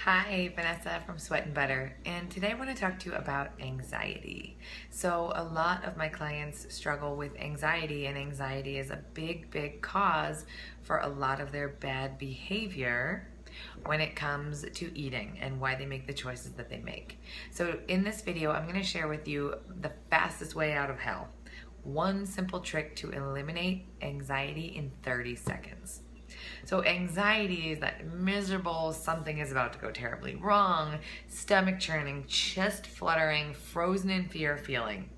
Hi, Vanessa from Sweat and Butter, and today I want to talk to you about anxiety. So, a lot of my clients struggle with anxiety, and anxiety is a big cause for a lot of their bad behavior when it comes to eating and why they make the choices that they make. So, in this video, I'm going to share with you the fastest way out of hell. One simple trick to eliminate anxiety in 30 seconds. So anxiety is that miserable, something is about to go terribly wrong, stomach churning, chest fluttering, frozen in fear feeling.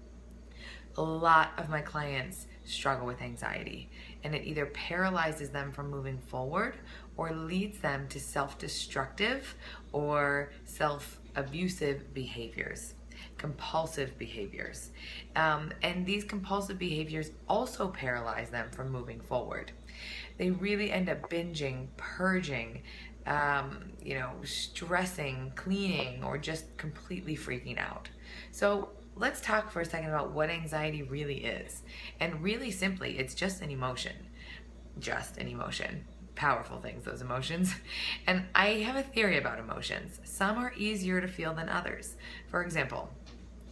A lot of my clients struggle with anxiety, and it either paralyzes them from moving forward or leads them to self-destructive or self-abusive behaviors, compulsive behaviors. And these compulsive behaviors also paralyze them from moving forward. They really end up binging, purging, stressing, cleaning, or just completely freaking out. So let's talk for a second about what anxiety really is. And really simply, it's just an emotion. Just an emotion. Powerful things, those emotions. And I have a theory about emotions. Some are easier to feel than others. For example,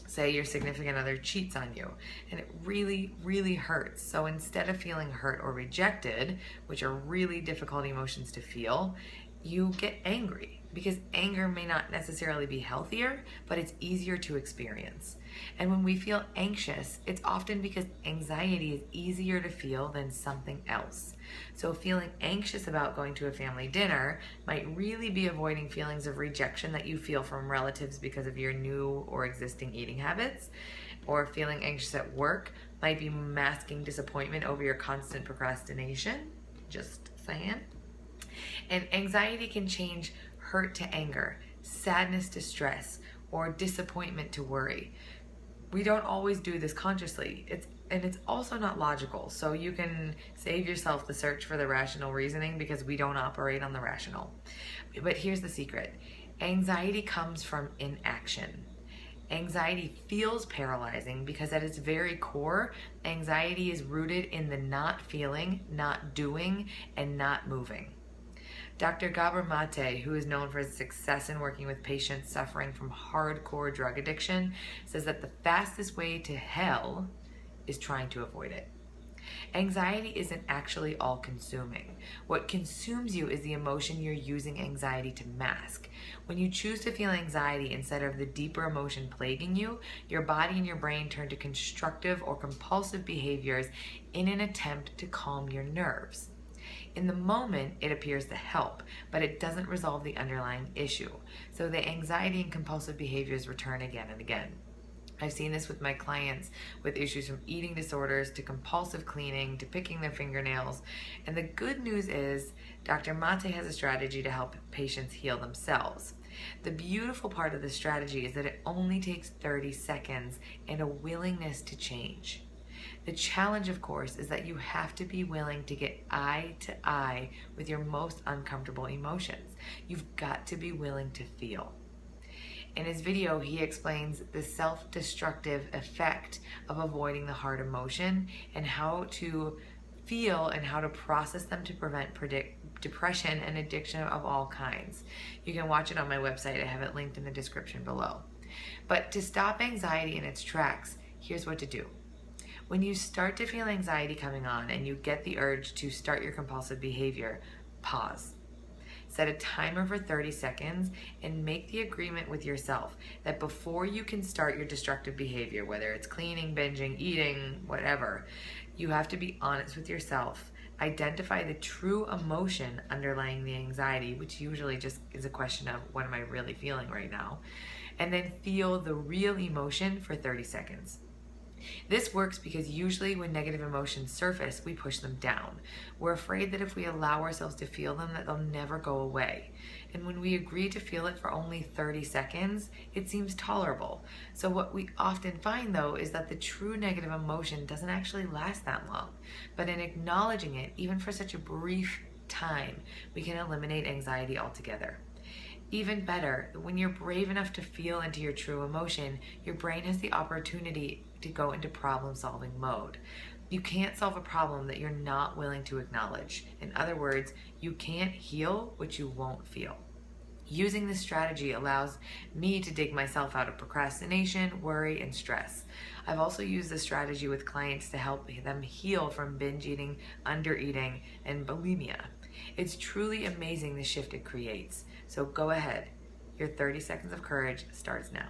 say your significant other cheats on you and it really hurts. So instead of feeling hurt or rejected, which are really difficult emotions to feel, you get angry, because anger may not necessarily be healthier, but it's easier to experience. And when we feel anxious, it's often because anxiety is easier to feel than something else. So feeling anxious about going to a family dinner might really be avoiding feelings of rejection that you feel from relatives because of your new or existing eating habits. Or feeling anxious at work might be masking disappointment over your constant procrastination. Just saying. And anxiety can change hurt to anger, sadness to stress, or disappointment to worry. We don't always do this consciously. It's also not logical. So you can save yourself the search for the rational reasoning, because we don't operate on the rational. But here's the secret. Anxiety comes from inaction. Anxiety feels paralyzing because at its very core, anxiety is rooted in the not feeling, not doing, and not moving. Dr. Gabor Mate, who is known for his success in working with patients suffering from hardcore drug addiction, says that the fastest way to hell is trying to avoid it. Anxiety isn't actually all-consuming. What consumes you is the emotion you're using anxiety to mask. When you choose to feel anxiety instead of the deeper emotion plaguing you, your body and your brain turn to constructive or compulsive behaviors in an attempt to calm your nerves. In the moment, it appears to help, but it doesn't resolve the underlying issue. So the anxiety and compulsive behaviors return again and again. I've seen this with my clients with issues from eating disorders to compulsive cleaning to picking their fingernails. And the good news is Dr. Mate has a strategy to help patients heal themselves. The beautiful part of the strategy is that it only takes 30 seconds and a willingness to change. The challenge, of course, is that you have to be willing to get eye to eye with your most uncomfortable emotions. You've got to be willing to feel. In his video, he explains the self-destructive effect of avoiding the hard emotion and how to feel and how to process them to prevent depression and addiction of all kinds. You can watch it on my website. I have it linked in the description below. But to stop anxiety in its tracks, here's what to do. When you start to feel anxiety coming on and you get the urge to start your compulsive behavior, pause. Set a timer for 30 seconds and make the agreement with yourself that before you can start your destructive behavior, whether it's cleaning, binging, eating, whatever, you have to be honest with yourself. Identify the true emotion underlying the anxiety, which usually just is a question of what am I really feeling right now, and then feel the real emotion for 30 seconds. This works because usually when negative emotions surface, we push them down. We're afraid that if we allow ourselves to feel them, that they'll never go away. And when we agree to feel it for only 30 seconds, it seems tolerable. So what we often find, though, is that the true negative emotion doesn't actually last that long. But in acknowledging it, even for such a brief time, we can eliminate anxiety altogether. Even better, when you're brave enough to feel into your true emotion, your brain has the opportunity to go into problem-solving mode. You can't solve a problem that you're not willing to acknowledge. In other words, you can't heal what you won't feel. Using this strategy allows me to dig myself out of procrastination, worry, and stress. I've also used this strategy with clients to help them heal from binge eating, under eating, and bulimia. It's truly amazing the shift it creates. So go ahead. Your 30 seconds of courage starts now.